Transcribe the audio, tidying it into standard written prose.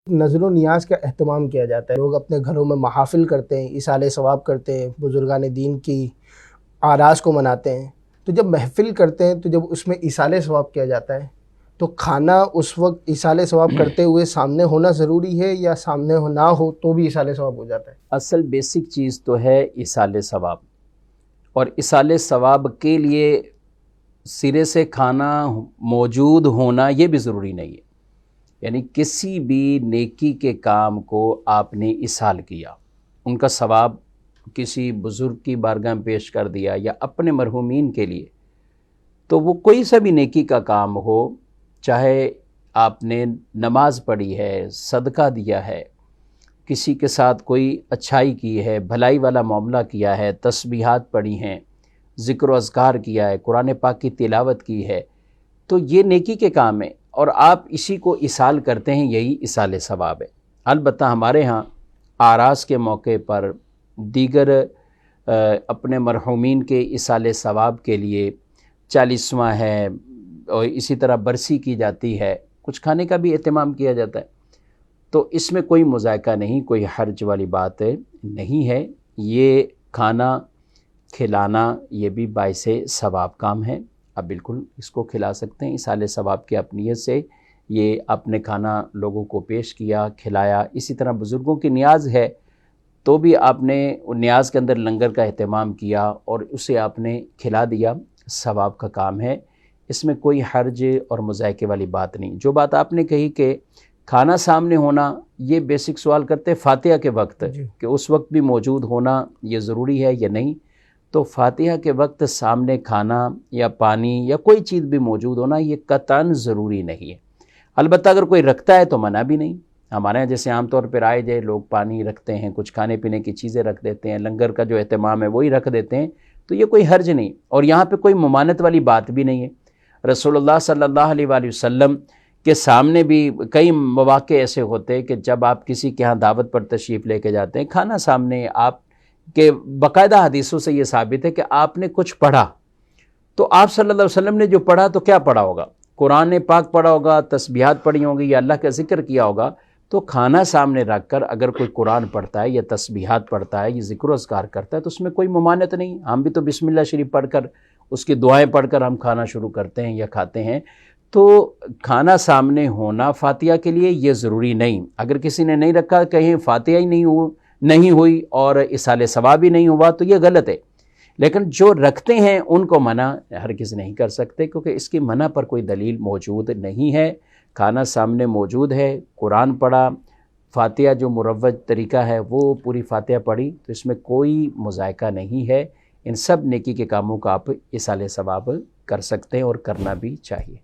نظر و نیاز کا اہتمام کیا جاتا ہے، لوگ اپنے گھروں میں محافل کرتے ہیں، ایصال ثواب کرتے ہیں، بزرگان دین کی آراز کو مناتے ہیں۔ تو جب محفل کرتے ہیں تو جب اس میں ایصال ثواب کیا جاتا ہے تو کھانا اس وقت ایصال ثواب کرتے ہوئے سامنے ہونا ضروری ہے یا سامنے نہ ہو تو بھی ایصال ثواب ہو جاتا ہے؟ اصل بیسک چیز تو ہے ایصال ثواب، اور ایصال ثواب کے لیے سرے سے کھانا موجود ہونا یہ بھی ضروری نہیں ہے۔ یعنی کسی بھی نیکی کے کام کو آپ نے ایصال کیا، ان کا ثواب کسی بزرگ کی بارگاہ میں پیش کر دیا یا اپنے مرحومین کے لیے، تو وہ کوئی سا بھی نیکی کا کام ہو، چاہے آپ نے نماز پڑھی ہے، صدقہ دیا ہے، کسی کے ساتھ کوئی اچھائی کی ہے، بھلائی والا معاملہ کیا ہے، تسبیحات پڑھی ہیں، ذکر و اذکار کیا ہے، قرآن پاک کی تلاوت کی ہے، تو یہ نیکی کے کام ہیں اور آپ اسی کو ایصال کرتے ہیں، یہی ایصال ثواب ہے۔ البتہ ہمارے ہاں آراس کے موقع پر دیگر اپنے مرحومین کے ایصال ثواب کے لیے 40واں ہے اور اسی طرح برسی کی جاتی ہے، کچھ کھانے کا بھی اہتمام کیا جاتا ہے، تو اس میں کوئی مذائقہ نہیں، کوئی حرج والی بات نہیں ہے۔ یہ کھانا کھلانا یہ بھی باعث ثواب کام ہے، آپ بالکل اس کو کھلا سکتے ہیں ایصال ثواب کی اپنیت سے۔ یہ آپ نے کھانا لوگوں کو پیش کیا، کھلایا، اسی طرح بزرگوں کی نیاز ہے تو بھی آپ نے نیاز کے اندر لنگر کا اہتمام کیا اور اسے آپ نے کھلا دیا، ثواب کا کام ہے، اس میں کوئی حرج اور مذائقے والی بات نہیں۔ جو بات آپ نے کہی کہ کھانا سامنے ہونا، یہ بیسک سوال کرتے فاتحہ کے وقت کہ اس وقت بھی موجود ہونا یہ ضروری ہے یا نہیں، تو فاتحہ کے وقت سامنے کھانا یا پانی یا کوئی چیز بھی موجود ہونا یہ قطعاً ضروری نہیں ہے۔ البتہ اگر کوئی رکھتا ہے تو منع بھی نہیں۔ ہمارے یہاں جیسے عام طور پر آئے جائے لوگ پانی رکھتے ہیں، کچھ کھانے پینے کی چیزیں رکھ دیتے ہیں، لنگر کا جو اہتمام ہے وہی رکھ دیتے ہیں، تو یہ کوئی حرج نہیں، اور یہاں پہ کوئی ممانعت والی بات بھی نہیں ہے۔ رسول اللہ صلی اللہ علیہ وآلہ وسلم کے سامنے بھی کئی مواقع ایسے ہوتے ہیں کہ جب آپ کسی کے ہاں دعوت پر تشریف لے کے جاتے ہیں، کھانا سامنے آپ کے، باقاعدہ حدیثوں سے یہ ثابت ہے کہ آپ نے کچھ پڑھا، تو آپ صلی اللہ علیہ وسلم نے جو پڑھا تو کیا پڑھا ہوگا؟ قرآن پاک پڑھا ہوگا، تسبیحات پڑھی ہوں گی یا اللہ کا ذکر کیا ہوگا، تو کھانا سامنے رکھ کر اگر کوئی قرآن پڑھتا ہے یا تسبیحات پڑھتا ہے یا ذکر و اذکار کرتا ہے تو اس میں کوئی ممانعت نہیں۔ ہم بھی تو بسم اللہ شریف پڑھ کر، اس کی دعائیں پڑھ کر ہم کھانا شروع کرتے ہیں یا کھاتے ہیں، تو کھانا سامنے ہونا فاتحہ کے لیے یہ ضروری نہیں۔ اگر کسی نے نہیں رکھا، کہیں فاتحہ ہی نہیں ہوئی اور ایصال ثواب ہی نہیں ہوا تو یہ غلط ہے، لیکن جو رکھتے ہیں ان کو منع ہرگز نہیں کر سکتے، کیونکہ اس کی منع پر کوئی دلیل موجود نہیں ہے۔ کھانا سامنے موجود ہے، قرآن پڑھا، فاتحہ جو مروج طریقہ ہے وہ پوری فاتحہ پڑھی، تو اس میں کوئی مذائقہ نہیں ہے۔ ان سب نیکی کے کاموں کا آپ ایصال ثواب کر سکتے ہیں اور کرنا بھی چاہیے۔